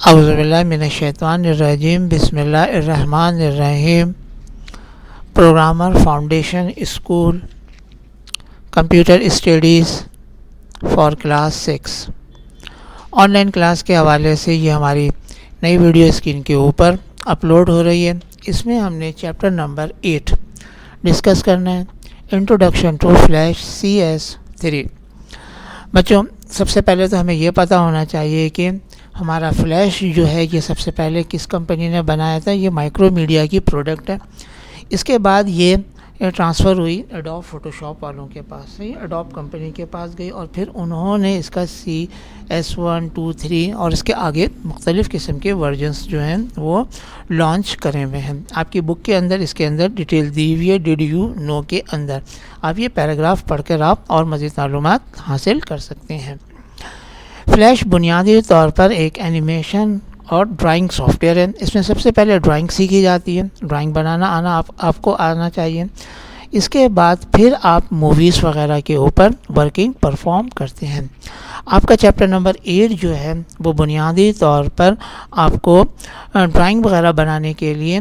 औज़ुबिल्लाहि मिनश्शैतानिर्रजीम बिस्मिल्लाहिर्रहमानिर्रहीम। Programmer foundation school computer studies for class 6 online class के हवाले से ये हमारी नई वीडियो स्क्रीन के ऊपर अपलोड हो रही है। इसमें हमने चैप्टर नंबर 8 डिस्कस करना है, इंट्रोडक्शन टू फ्लैश CS3। बच्चों, सबसे पहले तो हमें ये पता होना चाहिए कि हमारा फ्लैश जो है ये सबसे पहले किस कंपनी ने बनाया था। ये माइक्रोमीडिया की प्रोडक्ट है। इसके बाद ये ट्रांसफ़र हुई एडोब फ़ोटोशॉप वालों के पास से, एडोब कंपनी के पास गई और फिर उन्होंने इसका CS1, 2, 3 और इसके आगे मुख्तलिफ़ किस्म के वर्जन्स जो हैं वो लॉन्च करे हुए हैं। आपकी बुक के अंदर इसके अंदर डिटेल दी हुई है, डिड यू नो के अंदर। आप ये पैराग्राफ पढ़कर आप और मज़ीद मालूमात हासिल कर सकते हैं। फ्लैश बुनियादी तौर पर एक एनिमेशन और ड्राइंग सॉफ्टवेयर है। इसमें सबसे पहले ड्राइंग सीखी जाती है, ड्राइंग बनाना आपको आना चाहिए। इसके बाद फिर आप मूवीज़ वगैरह के ऊपर वर्किंग परफॉर्म करते हैं। आपका चैप्टर नंबर 8 जो है वो बुनियादी तौर पर आपको ड्राइंग वगैरह बनाने के लिए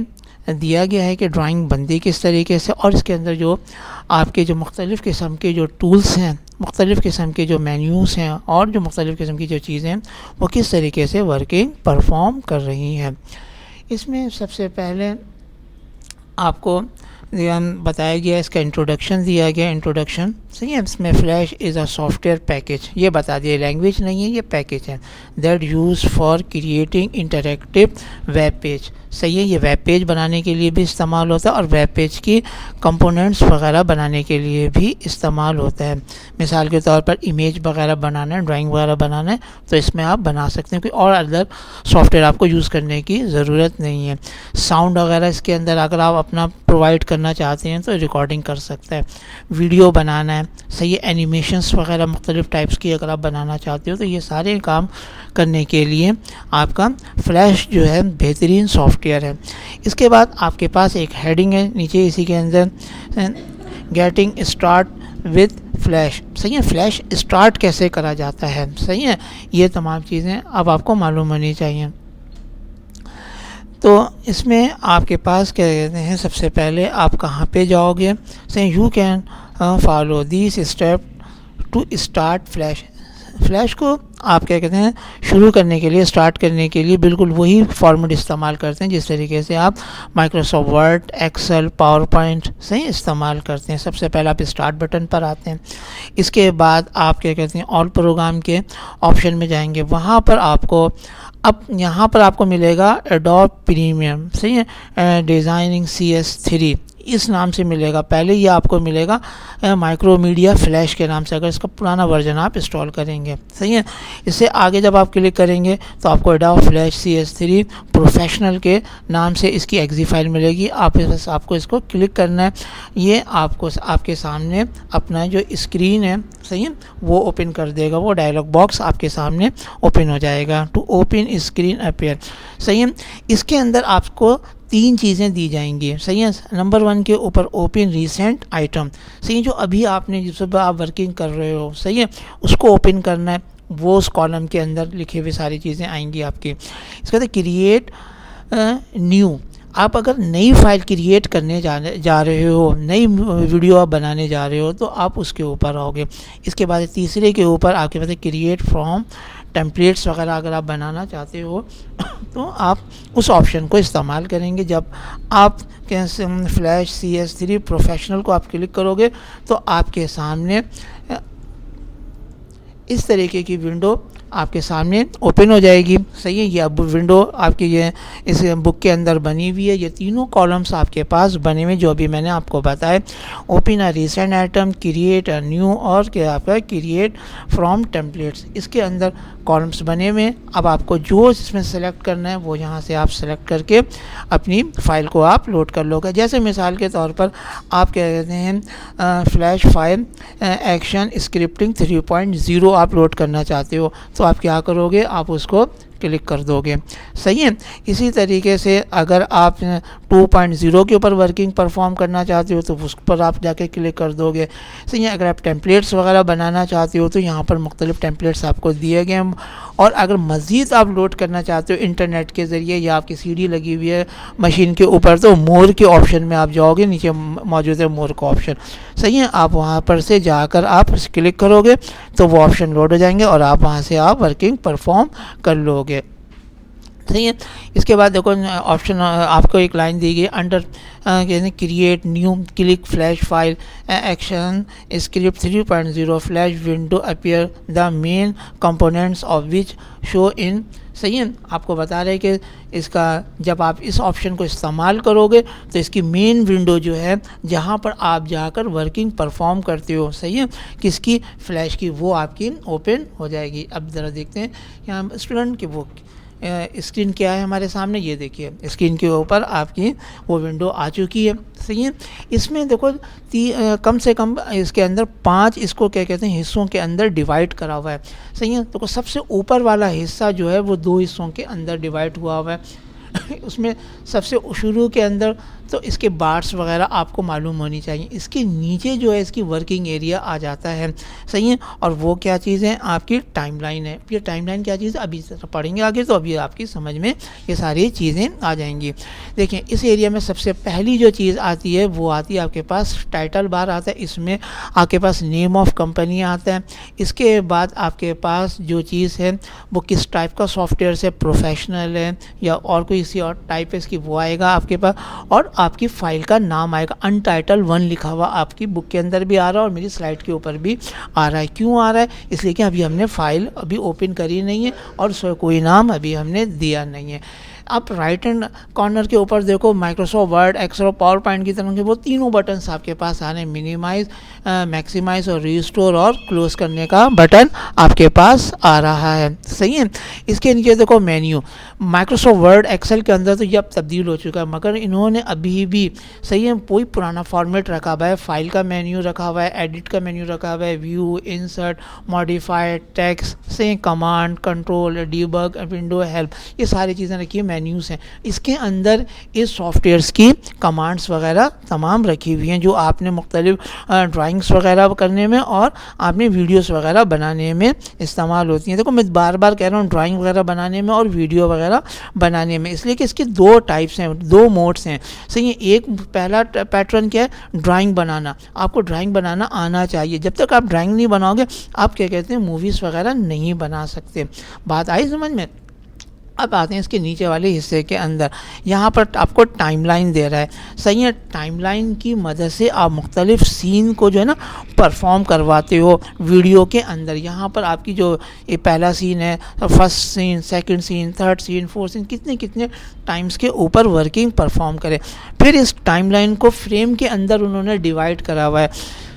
दिया गया है कि ड्राइंग बनती किस तरीके से, और इसके अंदर जो आपके जो मुख्तलिफ़ किस्म के जो टूल्स हैं, मुख्तलिफ़ किस्म के जो मेन्यूज़ हैं और जो मुख्तलिफ़ किस्म की जो चीज़ें हैं वो किस तरीके से वर्किंग परफॉर्म कर रही हैं। इसमें सबसे पहले आपको बताया गया, इसका इंट्रोडक्शन दिया गया। इंट्रोडक्शन सही है। इसमें flash is a software package, ये बता दिया, लैंग्वेज नहीं है, ये पैकेज है। That use for creating interactive web page, सही है। ये वेब पेज बनाने के लिए भी इस्तेमाल होता है और वेब पेज की कंपोनेंट्स वगैरह बनाने के लिए भी इस्तेमाल होता है। मिसाल के तौर पर इमेज वगैरह बनाना है, ड्राइंग वगैरह बनाना है तो इसमें आप बना सकते हैं, कोई और अदर सॉफ्टवेयर आपको यूज़ करने की ज़रूरत नहीं है। साउंड वगैरह इसके अंदर अगर आप अपना प्रोवाइड करना चाहते हैं तो रिकॉर्डिंग कर सकते हैं। वीडियो बनाना है, सही है। एनिमेशंस वगैरह मुख्तलिफ़ टाइप्स की अगर आप बनाना चाहते हो तो ये सारे काम करने के लिए आपका फ्लैश जो है बेहतरीन सॉफ्टवेयर है। इसके बाद आपके पास एक हेडिंग है नीचे, इसी के अंदर गेटिंग स्टार्ट विद फ्लैश, सही है। फ्लैश स्टार्ट कैसे करा जाता है, सही है। ये तमाम चीज़ें अब आपको मालूम होनी चाहिए। तो इसमें आपके पास क्या कहते हैं, सबसे पहले आप कहाँ पे जाओगे, सही। You can follow this step to start flash. Flash को आप क्या कहते हैं शुरू करने के लिए, स्टार्ट करने के लिए बिल्कुल वही फॉर्मेट इस्तेमाल करते हैं जिस तरीके से आप Microsoft Word, Excel, PowerPoint सही इस्तेमाल करते हैं। सबसे पहले आप स्टार्ट बटन पर आते हैं। इसके बाद आप क्या कहते हैं ऑल प्रोग्राम के ऑप्शन में जाएंगे। वहाँ पर आपको अब यहाँ पर आपको मिलेगा एडोब प्रीमियम, सही है, डिज़ाइनिंग CS3 इस नाम से मिलेगा। पहले ये आपको मिलेगा माइक्रोमीडिया फ्लैश के नाम से, अगर इसका पुराना वर्जन आप इंस्टॉल करेंगे, सही है। इससे आगे जब आप क्लिक करेंगे तो आपको एडोब फ्लैश CS3 प्रोफेशनल के नाम से इसकी एग्जी फाइल मिलेगी। आपको इसको क्लिक करना है। ये आपको आपके सामने अपना जो स्क्रीन है, सही है, वो ओपन कर देगा। वो डायलॉग बॉक्स आपके सामने ओपन हो जाएगा। टू ओपन स्क्रीन अपीयर, सही है। इसके अंदर आपको 3 चीज़ें दी जाएंगी, सही है। नंबर 1 के ऊपर ओपन रीसेंट आइटम, सही है, जो अभी आपने जिस पर आप वर्किंग कर रहे हो, सही है, उसको ओपन करना है। वो उस कॉलम के अंदर लिखे हुए सारी चीज़ें आएंगी आपकी। इसके बाद क्रिएट न्यू, आप अगर नई फाइल क्रिएट करने जा रहे हो, नई वीडियो आप बनाने जा रहे हो तो आप उसके ऊपर आओगे। इसके बाद तीसरे के ऊपर आपके पास क्रिएट फ्रॉम टेम्पलेट्स वगैरह अगर आप बनाना चाहते हो तो आप उस ऑप्शन को इस्तेमाल करेंगे। जब आप फ्लैश CS3 प्रोफेशनल को आप क्लिक करोगे तो आपके सामने इस तरीके की विंडो आपके सामने ओपन हो जाएगी, सही है। ये अब विंडो आपकी ये इस बुक के अंदर बनी हुई है। ये तीनों कॉलम्स आपके पास बने हुए जो अभी मैंने आपको बताया। Open a recent item, create a new और क्या आपका क्रिएट फ्रॉम टेम्पलेट्स, इसके अंदर कॉलम्स बने हुए हैं। अब आपको जो इसमें सेलेक्ट करना है वो यहाँ से आप सेलेक्ट करके अपनी फ़ाइल को आप लोड कर लोगे। जैसे मिसाल के तौर पर आप क्या कहते हैं फ्लैश फाइल एक्शन स्क्रिप्टिंग 3.0 आप लोड करना चाहते हो तो आप क्या करोगे, आप उसको क्लिक कर दोगे। सही है। इसी तरीके से अगर आप 2.0 के ऊपर वर्किंग परफॉर्म करना चाहते हो तो उस पर आप जाके क्लिक कर दोगे। सही है। अगर आप टेम्पलेट्स वगैरह बनाना चाहते हो तो यहाँ पर मुख्तलिफ टेम्पलेट्स आपको दिए गए हैं, और अगर मज़ीद आप लोड करना चाहते हो इंटरनेट के ज़रिए या आपकी सीडी लगी हुई है मशीन के ऊपर तो मोर के ऑप्शन में आप जाओगे, नीचे मौजूद है मोर का ऑप्शन। सही है। आप वहाँ पर से जाकर आप क्लिक करोगे तो वो ऑप्शन लोड हो जाएंगे और आप वहाँ से आप वर्किंग परफॉर्म कर लोगे। सही है। इसके बाद देखो ऑप्शन आपको एक लाइन दी गई under create new click flash file action script 3.0 flash window appear the main components of which show in. सही है। आपको बता रहे कि इसका जब आप इस ऑप्शन को इस्तेमाल करोगे तो इसकी मेन विंडो जो है जहाँ पर आप जाकर वर्किंग परफॉर्म करते हो, सही है, किसकी, फ्लैश की, वो आपकी ओपन हो जाएगी। अब ज़रा देखते हैं यहाँ स्टूडेंट की वो स्क्रीन क्या है हमारे सामने। ये देखिए स्क्रीन के ऊपर आपकी वो विंडो आ चुकी है। सही है। इसमें देखो कम से कम इसके अंदर 5 इसको क्या कहते हैं हिस्सों के अंदर डिवाइड करा हुआ है। सही है। तो सबसे ऊपर वाला हिस्सा जो है वो 2 हिस्सों के अंदर डिवाइड हुआ हुआ है। उसमें सबसे शुरू के अंदर तो इसके बार्स वगैरह आपको मालूम होनी चाहिए। इसके नीचे जो है इसकी वर्किंग एरिया आ जाता है। सही है। और वो क्या चीज़ है, आपकी टाइमलाइन है। ये टाइमलाइन क्या चीज़ है अभी पढ़ेंगे आगे तो अभी आपकी समझ में ये सारी चीज़ें आ जाएंगी। देखिए इस एरिया में सबसे पहली जो चीज़ आती है वो आती है आपके पास टाइटल बार आता है, इसमें आपके पास नेम ऑफ कंपनी आता है। इसके बाद आपके पास जो चीज़ है वो किस टाइप का सॉफ्टवेयर से, प्रोफेशनल है या और कोई इसी और टाइप है इसकी, वो आएगा आपके पास। और आपकी फ़ाइल का नाम आएगा, अनटाइटल 1 लिखा हुआ आपकी बुक के अंदर भी आ रहा है और मेरी स्लाइड के ऊपर भी आ रहा है। क्यों आ रहा है, इसलिए कि अभी हमने फ़ाइल अभी ओपन करी नहीं है और कोई नाम अभी हमने दिया नहीं है। आप राइट हैंड कॉर्नर के ऊपर देखो माइक्रोसॉफ्ट वर्ड, एक्सेल और पावर पॉइंट की तरह के वो तीनों बटन्स आपके पास आ रहे हैं। मिनिमाइज, मैक्सिमाइज और रिस्टोर और क्लोज करने का बटन आपके पास आ रहा है। सही है। इसके नीचे देखो मेन्यू, माइक्रोसॉफ्ट वर्ड, एक्सेल के अंदर तो ये अब तब्दील हो चुका है मगर इन्होंने अभी भी, सही है, कोई पुराना फॉर्मेट रखा हुआ है। फाइल का मेन्यू रखा हुआ है, एडिट का मेन्यू रखा हुआ है, व्यू, इंसर्ट, मॉडिफाई, टेक्स्ट से command, control, debug, window, help, ये सारी चीज़ें रखी है, मेन्यूज़ हैं। इसके अंदर इस सॉफ्टवेयर्स की कमांड्स वगैरह तमाम रखी हुई हैं जो आपने मुख्तलिफ ड्राइंग्स वगैरह करने में और आपने वीडियोस वगैरह बनाने में इस्तेमाल होती हैं। देखो मैं बार बार कह रहा हूँ ड्राइंग वगैरह बनाने में और वीडियो वगैरह बनाने में, इसलिए कि इसके 2 टाइप्स हैं, 2 मोड्स हैं। सही है। एक पहला पैटर्न क्या है, ड्राइंग बनाना। आपको ड्राइंग बनाना आना चाहिए। जब तक आप ड्राइंग नहीं बनाओगे आप क्या कहते हैं मूवीज़ वगैरह नहीं बना सकते। बात आई समझ में। अब आते हैं इसके नीचे वाले हिस्से के अंदर, यहाँ पर आपको टाइमलाइन दे रहा है। सही है। टाइमलाइन की मदद से आप मुख्तलिफ सीन को जो है ना परफॉर्म करवाते हो वीडियो के अंदर। यहाँ पर आपकी जो ये पहला सीन है, first scene, second scene, third scene, fourth scene, कितने कितने टाइम्स के ऊपर वर्किंग परफॉर्म करें। फिर इस टाइमलाइन को फ्रेम के अंदर उन्होंने डिवाइड करा हुआ है।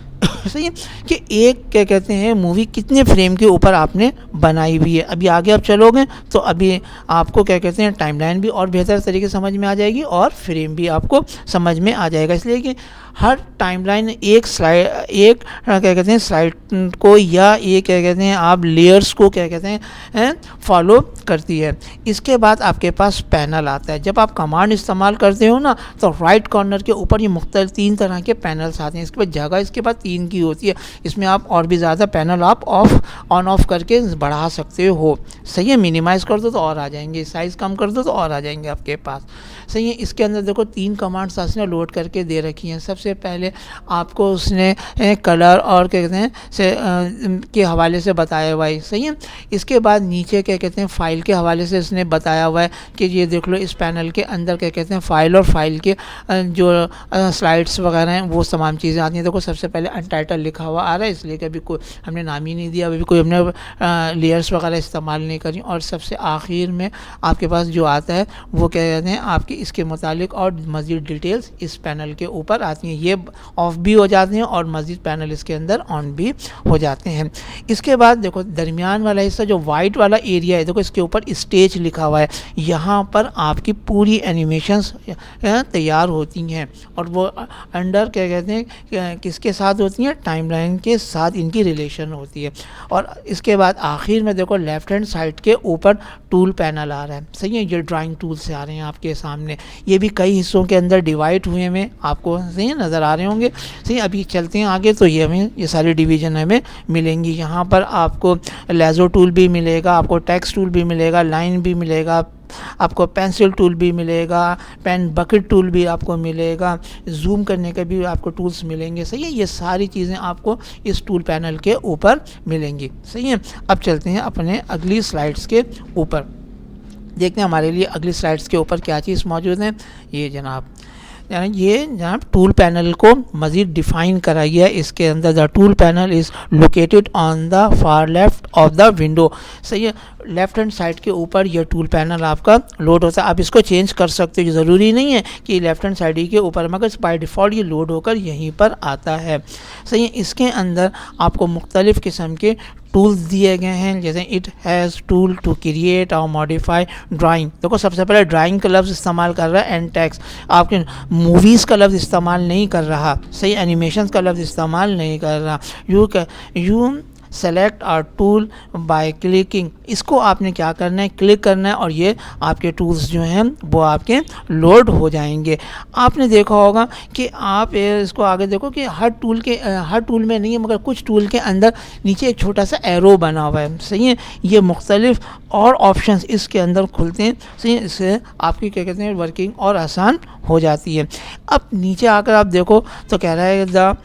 सही है कि एक क्या कहते हैं मूवी कितने फ्रेम के ऊपर आपने बनाई हुई है। अभी आगे आप चलोगे तो अभी आपको क्या कहते हैं टाइमलाइन भी और बेहतर तरीके से समझ में आ जाएगी और फ्रेम भी आपको समझ में आ जाएगा। इसलिए कि हर टाइमलाइन एक क्या कहते हैं स्लाइड को या एक क्या कहते हैं आप लेयर्स को क्या कहते हैं फॉलो करती है। इसके बाद आपके पास पैनल आता है। जब आप कमांड इस्तेमाल करते हो ना तो राइट कॉर्नर के ऊपर ये मुख्तलिफ 3 तरह के पैनल्स आते हैं। इसके बाद जगह इसके बाद 3 की होती है। इसमें आप और भी ज़्यादा पैनल आप ऑन ऑफ करके बढ़ा सकते हो। सही है। मिनिमाइज़ कर दो तो और आ जाएंगे, साइज़ कम कर दो तो और आ जाएंगे आपके पास। सही है। इसके अंदर देखो 3 कमांड्स उसने लोड करके दे रखी हैं। सबसे पहले आपको उसने कलर और क्या कहते हैं के हवाले से बताया हुआ है। सही है। इसके बाद नीचे क्या कहते हैं फ़ाइल के हवाले से इसने बताया हुआ है कि ये देख लो इस पैनल के अंदर क्या कहते हैं फ़ाइल और फाइल के जो स्लाइड्स वगैरह हैं वो तमाम चीज़ें आती हैं। देखो सबसे पहले अनटाइटल लिखा हुआ आ रहा है इसलिए कि अभी कोई हमने नाम ही नहीं दिया, अभी कोई हमने लेयर्स वगैरह इस्तेमाल नहीं करी। और सबसे आखिर में आपके पास जो आता है वो क्या कहते हैं आपकी इसके मुतालिक और मज़ीद डिटेल्स इस पैनल के ऊपर आती हैं। हैं ये ऑफ भी हो जाते हैं और मज़ीद पैनल इसके अंदर ऑन भी हो जाते हैं। इसके बाद देखो दरमियान वाला हिस्सा जो वाइट वाला एरिया है, देखो इसके ऊपर स्टेज लिखा हुआ है, यहाँ पर आपकी पूरी एनिमेशंस तैयार होती हैं और वो अंडर क्या कहते हैं किसके साथ होती हैं, टाइमलाइन के साथ इनकी रिलेशन होती है। और इसके बाद आखिर में देखो लेफ्ट हैंड साइड के ऊपर टूल पैनल आ रहा है, सही है, ये ड्राइंग टूल से आ रहे हैं आपके सामने, ये भी कई हिस्सों के अंदर डिवाइड हुए में आपको सही नज़र आ रहे होंगे। सही, अभी चलते हैं आगे तो ये हमें ये सारी डिवीज़न हमें मिलेंगी। यहाँ पर आपको लेज़ो टूल भी मिलेगा, आपको टेक्स्ट टूल भी मिलेगा, लाइन भी मिलेगा, आपको पेंसिल टूल भी मिलेगा, पेन बकेट टूल भी आपको मिलेगा, जूम करने के भी आपको टूल्स मिलेंगे। सही है, ये सारी चीज़ें आपको इस टूल पैनल के ऊपर मिलेंगी। सही है, अब चलते हैं अपने अगली स्लाइड्स के ऊपर, देखते हैं हमारे लिए अगली स्लाइड्स के ऊपर क्या चीज़ मौजूद है। ये जनाब टूल पैनल को मज़ीद डिफ़ाइन करा गया है इसके अंदर। The tool panel is located on the far left of the window. सही है, लेफ्ट हैंड साइड के ऊपर यह टूल पैनल आपका लोड होता है। आप इसको चेंज कर सकते हो, ज़रूरी नहीं है कि लेफ्ट हैंड साइड ही के ऊपर, मगर बाय डिफ़ॉल्ट ये लोड होकर यहीं पर आता है। सही है, इसके अंदर आपको मुख्तलिफ़ किस्म के टूल्स दिए गए हैं, जैसे it has tool to create और मॉडिफाई ड्राइंग। देखो सबसे पहले ड्राइंग का लफ्ज़ इस्तेमाल कर रहा है एंड टेक्स्ट, आपके मूवीज़ का लफ्ज़ इस्तेमाल नहीं कर रहा, सही, एनिमेशन का लफ्ज़ इस्तेमाल नहीं कर रहा। You select are tool by clicking, इसको आपने क्या करना है, क्लिक करना है और ये आपके टूल्स जो हैं वो आपके लोड हो जाएंगे। आपने देखा होगा कि आप इसको आगे देखो कि हर टूल में नहीं है, मगर कुछ टूल के अंदर नीचे एक छोटा सा एरो बना हुआ है। सही है, ये मुख्तलिफ और ऑप्शंस इसके अंदर खुलते हैं। सही है, इससे आपकी क्या कहते हैं वर्किंग और आसान हो जाती है। अब नीचे आकर आप देखो तो कह रहा है the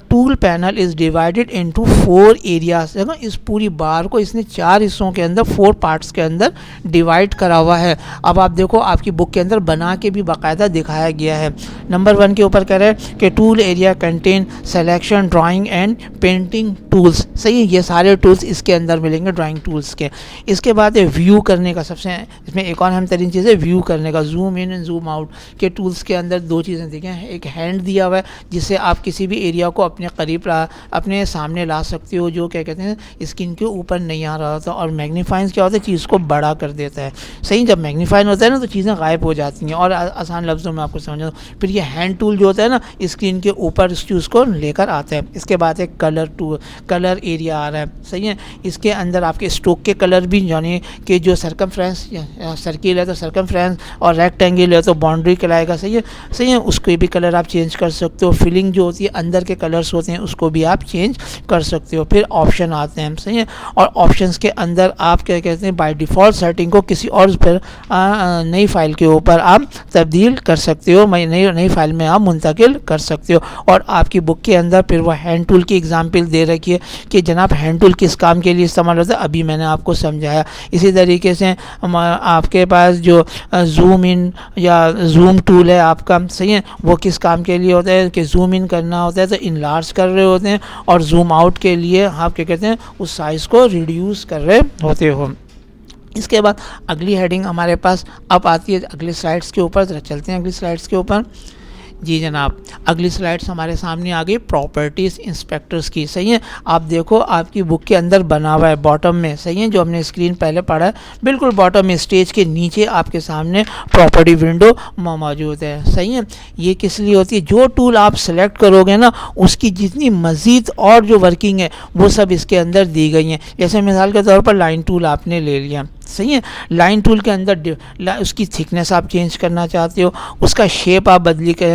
tool panel is divided into 4 areas. देखो इस पूरी बार को इसने 4 हिस्सों के अंदर 4 पार्ट्स के अंदर डिवाइड करा हुआ है। अब आप देखो आपकी बुक के अंदर बना के भी बाकायदा दिखाया गया है। नंबर 1 के ऊपर कह रहा है कि tool area contain selection drawing and painting tools. सही है, ये सारे टूल्स इसके अंदर मिलेंगे ड्राइंग टूल्स के। इसके बाद है व्यू करने का, सबसे इसमें एक और अहम तरीन चीज़ है व्यू करने का, zoom in and zoom out के टूल्स के अंदर 2 चीज़ें दी गई हैं। एक हैंड दिया हुआ है जिससे आप किसी भी एरिया को अपने करीब अपने सामने ला सकते हो, जो क्या कहते हैं स्क्रीन के ऊपर नहीं आ रहा होता। और मैग्नीफाइंग क्या होता है, चीज़ को बड़ा कर देता है। सही, जब मैग्नीफाइन होता है ना तो चीज़ें गायब हो जाती हैं और आसान लफ्ज़ों में आपको समझा। फिर ये हैंड टूल जो होता है ना स्क्रीन के ऊपर इस चीज़ को लेकर आता है। इसके बाद एक कलर टूल, कलर एरिया आ रहा है। सही है, इसके अंदर आपके स्ट्रोक के कलर भी यानी कि जो सर्कमफ्रेंस सर्किल है तो सर्कमफ्रेंस और रेक्टेंगल है तो बाउंड्री कहलाएगा। सही है, सही है, उसको भी कलर आप चेंज कर सकते हो। फिलिंग जो होती है अंदर के कलर्स होते हैं उसको भी आप चेंज कर सकते हो। फिर ऑप्शन आते हैं। सही है, और ऑप्शंस के अंदर आप क्या कहते हैं बाय डिफ़ॉल्ट सेटिंग को किसी और पर नई फाइल के ऊपर आप तब्दील कर सकते हो, नई फाइल में आप मुंतकिल कर सकते हो। और आपकी बुक के अंदर फिर वह हैंड टूल की एग्जाम्पल दे रखी है कि जनाब हैंड टूल किस काम के लिए इस्तेमाल होता है, अभी मैंने आपको समझाया। इसी तरीके से आपके पास जो जूम इन या जूम टूल है आपका, सही है, वो किस काम के लिए होता है कि जूम इन करना होता है तो इनलार्ज कर रहे होते हैं, और जूम आउट के लिए आप क्या कहते हैं उस साइज़ को रिड्यूस कर रहे होते हो। इसके बाद अगली हेडिंग हमारे पास अब आती है अगली स्लाइड्स के ऊपर। जरा चलते हैं अगली स्लाइड्स के ऊपर। जी जनाब, अगली स्लाइड्स हमारे सामने आ गई प्रॉपर्टीज़ इंस्पेक्टर्स की। सही है, आप देखो आपकी बुक के अंदर बना हुआ है बॉटम में, सही है, जो हमने स्क्रीन पहले पढ़ा है बिल्कुल बॉटम में स्टेज के नीचे आपके सामने प्रॉपर्टी विंडो मौजूद है। सही है, ये किस लिए होती है, जो टूल आप सेलेक्ट करोगे ना उसकी जितनी मज़ीद और जो वर्किंग है वो सब इसके अंदर दी गई हैं। जैसे मिसाल के तौर पर लाइन टूल आपने ले लिया, सही है, लाइन टूल के अंदर उसकी थिकनेस आप चेंज करना चाहते हो, उसका शेप आप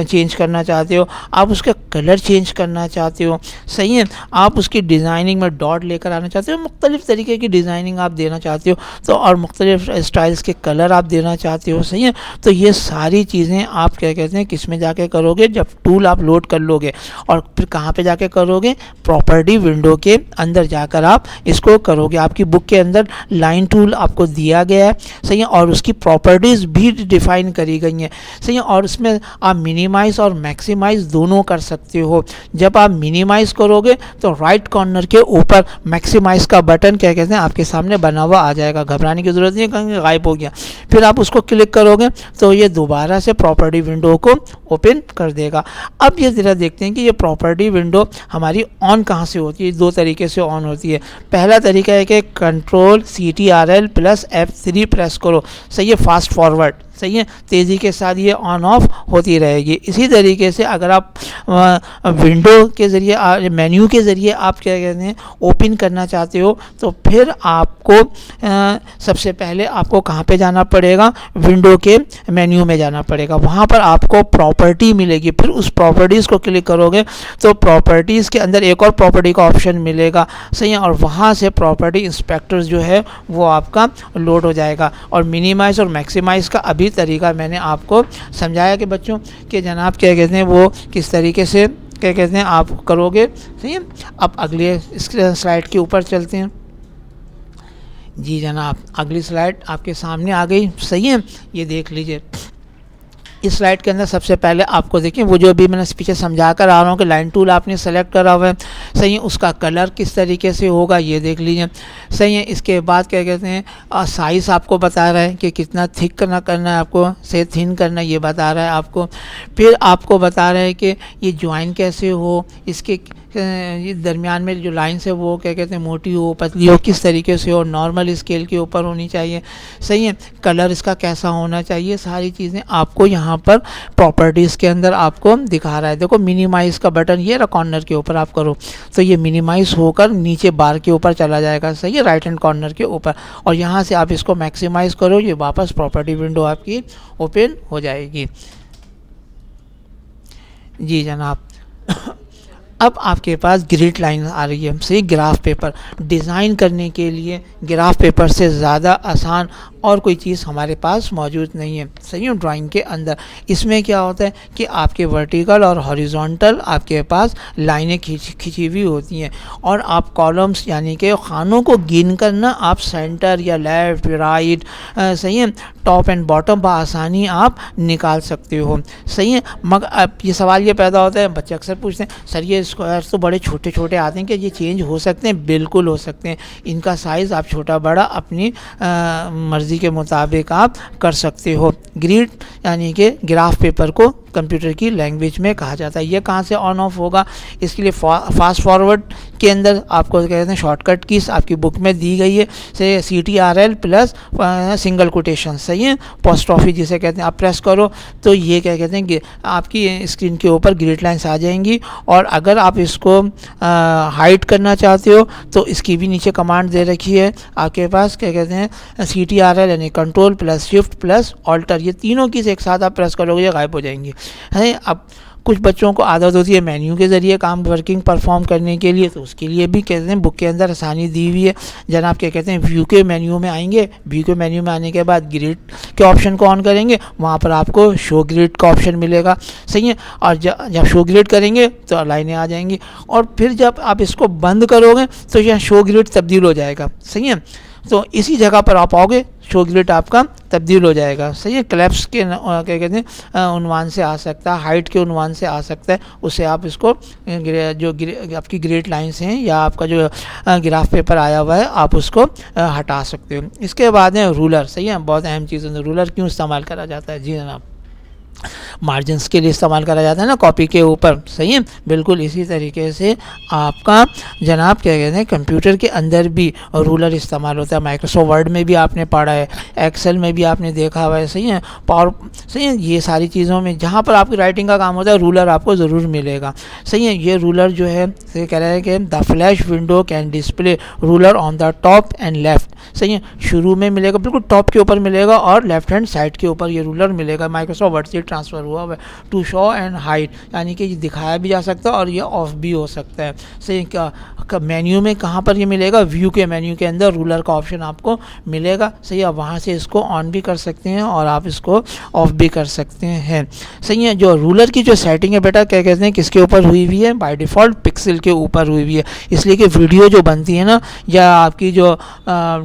चेंज करना चाहते हो, आप उसका कलर चेंज करना चाहते हो। सही है, आप उसकी डिज़ाइनिंग में डॉट लेकर आना चाहते हो, मुख्तलिफ़ तरीके की डिज़ाइनिंग आप देना चाहते हो तो, और मुख्तलिफ़ स्टाइल्स के कलर आप देना चाहते हो। सही है, तो ये सारी चीज़ें आप क्या कहते हैं किस में जाके करोगे, जब टूल आप लोड कर लोगे। और फिर कहाँ पे जाके करोगे, प्रॉपर्टी विंडो के अंदर जाकर आप इसको करोगे। आपकी बुक के अंदर लाइन टूल आपको आपको दिया गया है, सही है, और उसकी प्रॉपर्टीज़ भी डिफाइन करी गई हैं, सही है। और उसमें आप मिनिमाइज़ और मैक्सिमाइज़ दोनों कर सकते हो। जब आप मिनिमाइज़ करोगे तो राइट कॉर्नर के ऊपर मैक्सिमाइज़ का बटन क्या कहते हैं आपके सामने बना हुआ आ जाएगा, घबराने की ज़रूरत नहीं है, कहीं गायब हो गया। फिर आप उसको क्लिक करोगे तो ये दोबारा से प्रॉपर्टी विंडो को ओपन कर देगा। अब ये ज़रा देखते हैं कि ये प्रॉपर्टी विंडो हमारी ऑन कहाँ से होती है। दो तरीके से ऑन होती है। पहला तरीका है कि control CTRL plus F3 press करो, सही है, फास्ट फॉरवर्ड, सही है, तेज़ी के साथ ये ऑन ऑफ होती रहेगी। इसी तरीके से अगर आप विंडो के ज़रिए, मेन्यू के ज़रिए आप क्या कहते हैं ओपन करना चाहते हो, तो फिर आपको सबसे पहले आपको कहाँ पे जाना पड़ेगा, विंडो के मेन्यू में जाना पड़ेगा। वहाँ पर आपको प्रॉपर्टी मिलेगी, फिर उस प्रॉपर्टीज़ को क्लिक करोगे तो प्रॉपर्टीज़ के अंदर एक और प्रॉपर्टी का ऑप्शन मिलेगा, सही है, और वहाँ से प्रॉपर्टी इंस्पेक्टर जो है वो आपका लोड हो जाएगा। और मिनिमाइज़ और मैक्सिमाइज़ का अभी तरीका मैंने आपको समझाया कि बच्चों कि जनाब क्या कहते हैं वो किस तरीके से क्या कहते हैं आप करोगे, सही है। अब अगले स्लाइड के ऊपर चलते हैं। जी जनाब, अगली स्लाइड आपके सामने आ गई, सही है, ये देख लीजिए। इस स्लाइड के अंदर सबसे पहले आपको देखिए वो जो अभी मैंने पीछे समझा कर आ रहा हूँ कि लाइन टूल आपने सेलेक्ट करा हुआ है, सही है, उसका कलर किस तरीके से होगा ये देख लीजिए, सही है। इसके बाद क्या कहते हैं साइज़ आपको बता रहा है कि कितना थिक करना है आपको, से थिन करना ये बता रहा है आपको। फिर आपको बता रहा है कि ये ज्वाइन कैसे हो, इसके ये दरमियान में जो लाइन्स है वो क्या कहते हैं मोटी हो, पतली हो, किस तरीके से हो, नॉर्मल स्केल के ऊपर होनी चाहिए, सही है, कलर इसका कैसा होना चाहिए, सारी चीज़ें आपको यहाँ पर प्रॉपर्टीज़ के अंदर आपको दिखा रहा है। देखो मिनिमाइज़ का बटन ये कॉर्नर के ऊपर आप करो तो ये मिनिमाइज़ होकर नीचे बार के ऊपर चला जाएगा, सही है, राइट हैंड कॉर्नर के ऊपर, और यहाँ से आप इसको मैक्सिमाइज़ करो, ये वापस प्रॉपर्टी विंडो आपकी ओपन हो जाएगी। जी जनाब, अब आपके पास ग्रिड लाइन आ रही है, सही, ग्राफ पेपर डिज़ाइन करने के लिए ग्राफ पेपर से ज़्यादा आसान और कोई चीज़ हमारे पास मौजूद नहीं है, सही है, ड्राइंग के अंदर। इसमें क्या होता है कि आपके वर्टिकल और हॉरिजॉन्टल आपके पास लाइनें खिंची हुई होती हैं, और आप कॉलम्स यानी कि खानों को गिन करना आप सेंटर या लेफ़्ट राइट, सही है, टॉप एंड बॉटम बआसानी आप निकाल सकते हो, सही है। मगर अब ये सवाल ये पैदा होता है, बच्चे अक्सर पूछते हैं सर ये स्क्वायर्स तो बड़े छोटे छोटे आते हैं कि ये चेंज हो सकते हैं? बिल्कुल हो सकते हैं, इनका साइज़ आप छोटा बड़ा अपनी मर्ज़ी के मुताबिक आप कर सकते हो। ग्रिड यानी कि ग्राफ पेपर को कंप्यूटर की लैंग्वेज में कहा जाता है। ये कहाँ से ऑन ऑफ होगा, इसके लिए फास्ट फॉरवर्ड के अंदर आपको कहते हैं शॉर्टकट कीज आपकी बुक में दी गई है, से CTRL प्लस सिंगल कोटेशन, सही है, पोस्ट ऑफिस जिसे कहते हैं, आप प्रेस करो तो ये क्या कहते हैं कि आपकी स्क्रीन के ऊपर ग्रिड लाइन्स आ जाएंगी। और अगर आप इसको हाइड करना चाहते हो तो इसकी भी नीचे कमांड दे रखी है आपके पास, क्या कहते हैं CTRL यानी control plus shift plus alter, ये तीनों कीज एक साथ आप प्रेस करोगे ये गायब हो जाएंगी, है। अब कुछ बच्चों को आदत होती है मेन्यू के ज़रिए काम वर्किंग परफॉर्म करने के लिए, तो उसके लिए भी कहते हैं बुक के अंदर आसानी दी हुई है। जनाब क्या कहते हैं व्यू के मेन्यू में आएंगे, व्यू के मेन्यू में आने के बाद ग्रिड के ऑप्शन को ऑन करेंगे, वहाँ पर आपको शो ग्रिड का ऑप्शन मिलेगा, सही है। और जब शो ग्रिड करेंगे तो लाइनें आ जाएंगी, और फिर जब आप इसको बंद करोगे तो यह शो ग्रिड तब्दील हो जाएगा, सही है। तो इसी जगह पर आप आओगे शो ग्रिड आपका तब्दील हो जाएगा, सही है। क्लैप्स के क्या कहते हैं उन्वान से आ सकता है, हाइट के उन्वान से आ सकता है, उससे आप इसको जो आपकी ग्रिड लाइंस हैं या आपका जो ग्राफ पेपर आया हुआ है आप उसको हटा सकते हो। इसके बाद है रूलर, सही है, बहुत अहम चीज़ है। रूलर क्यों इस्तेमाल करा जाता है? जी जनाब, मार्जिन्स के लिए इस्तेमाल करा जाता है ना कॉपी के ऊपर, सही है। बिल्कुल इसी तरीके से आपका जनाब क्या कहते हैं कंप्यूटर के अंदर भी रूलर इस्तेमाल होता है। माइक्रोसॉफ्ट वर्ड में भी आपने पढ़ा है, एक्सेल में भी आपने देखा हुआ है, सही है, पावर, सही है, ये सारी चीज़ों में जहाँ पर आपकी राइटिंग का काम होता है रूलर आपको ज़रूर मिलेगा, सही है। ये रूलर जो है कह रहा है कि the flash window can display ruler on the top and left, सही है, शुरू में मिलेगा, बिल्कुल टॉप के ऊपर मिलेगा और लेफ्ट हैंड साइड के ऊपर ये रूलर मिलेगा। माइक्रोसॉफ्ट वर्ड से ट्रांसफ़र हुआ है टू शो एंड हाइड, यानी कि ये दिखाया भी जा सकता है और ये ऑफ भी हो सकता है, सही। मेन्यू में कहाँ पर ये मिलेगा? व्यू के मेन्यू के अंदर रूलर का ऑप्शन आपको मिलेगा, सही है। आप वहाँ से इसको ऑन भी कर सकते हैं और आप इसको ऑफ भी कर सकते हैं, सही है। जो रूलर की जो सेटिंग है बेटा क्या कहते हैं किसके ऊपर हुई हुई है? बाय डिफ़ॉल्ट पिक्सल के ऊपर हुई हुई है, इसलिए कि वीडियो जो बनती है ना या आपकी जो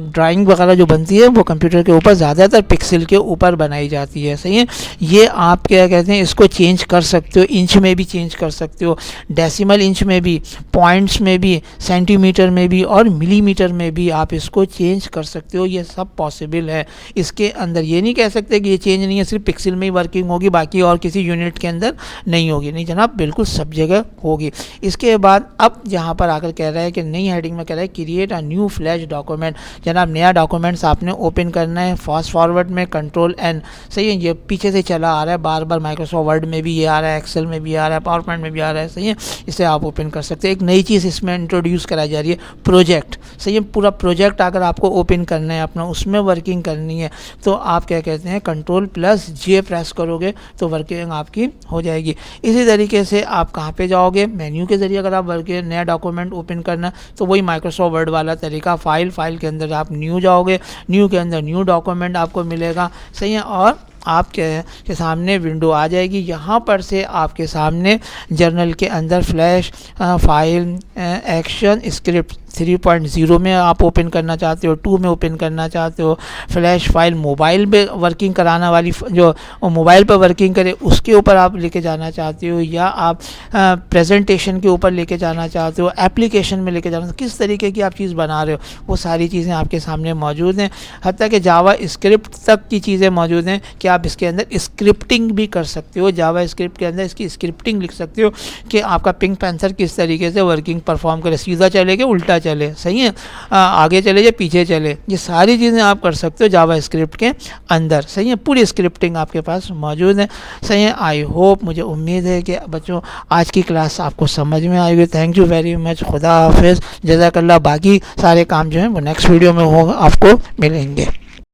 ड्राइंग वगैरह जो बनती है वो कंप्यूटर के ऊपर ज़्यादातर पिक्सल के ऊपर बनाई जाती है, सही है। ये आप क्या कहते हैं, इसको चेंज कर सकते हो, इंच में भी चेंज कर सकते हो, डेसिमल इंच में भी, पॉइंट्स में भी, सेंटीमीटर में भी और मिलीमीटर में भी आप इसको चेंज कर सकते हो। ये सब पॉसिबल है इसके अंदर। ये नहीं कह सकते कि ये चेंज नहीं है, सिर्फ पिक्सल में ही वर्किंग होगी, बाकी और किसी यूनिट के अंदर नहीं होगी। नहीं जनाब, बिल्कुल सब जगह होगी। इसके बाद अब यहाँ पर आकर कह रहा है कि नई हेडिंग में कह रहा है create a new flash document. जनाब नया डॉक्यूमेंट्स आपने ओपन करना है, फास्ट फॉरवर्ड में कंट्रोल एन, सही है। ये पीछे से चला आ रहा है बार बार, माइक्रोसॉफ्ट वर्ड में भी ये आ रहा है, एक्सेल में भी आ रहा है, पावर पॉइंट में भी आ रहा है, सही है। इसे आप ओपन कर सकते हैं। एक नई चीज़ इसमें इंट्रोड्यूस कराई जा रही है, प्रोजेक्ट, सही है। पूरा प्रोजेक्ट अगर आपको ओपन करना है अपना, उसमें वर्किंग करनी है, तो आप क्या कहते हैं Ctrl+J प्रेस करोगे तो वर्किंग आपकी हो जाएगी। इसी तरीके से आप कहाँ पे जाओगे, मेन्यू के ज़रिए अगर आप वर्किंग नया डॉक्यूमेंट ओपन करना तो वही माइक्रोसॉफ्ट वर्ड वाला तरीका, फाइल के अंदर आप न्यू जाओगे, न्यू के अंदर न्यू डॉक्यूमेंट आपको मिलेगा, सही है। और आपके सामने विंडो आ जाएगी। यहाँ पर से आपके सामने जर्नल के अंदर फ्लैश फाइल एक्शन स्क्रिप्ट 3.0 में आप ओपन करना चाहते हो, 2 में ओपन करना चाहते हो, फ्लैश फाइल मोबाइल पे वर्किंग कराना वाली जो मोबाइल पर वर्किंग करे उसके ऊपर आप लेके जाना चाहते हो, या आप प्रेजेंटेशन के ऊपर लेके जाना चाहते हो, एप्लीकेशन में लेके जाना, किस तरीके की आप चीज़ बना रहे हो, वो सारी चीज़ें आपके सामने मौजूद हैं। हत्ता कि जावा स्क्रिप्ट तक की चीज़ें मौजूद हैं कि आप इसके अंदर स्क्रिप्टिंग भी कर सकते हो। जावा स्क्रिप्ट के अंदर इसकी स्क्रिप्टिंग लिख सकते हो कि आपका पिंक पेंसर किस तरीके से वर्किंग परफॉर्म करे, सीधा चले कि उल्टा चले, सही है, आगे चले या पीछे चले, ये सारी चीज़ें आप कर सकते हो जावा स्क्रिप्ट के अंदर, सही है। पूरी स्क्रिप्टिंग आपके पास मौजूद है, सही है। आई होप, मुझे उम्मीद है कि बच्चों आज की क्लास आपको समझ में आई होगी। थैंक यू वेरी मच, खुदा हाफिज़, जज़ाकल्लाह। बाकी सारे काम जो हैं वो नेक्स्ट वीडियो में होगा, आपको मिलेंगे।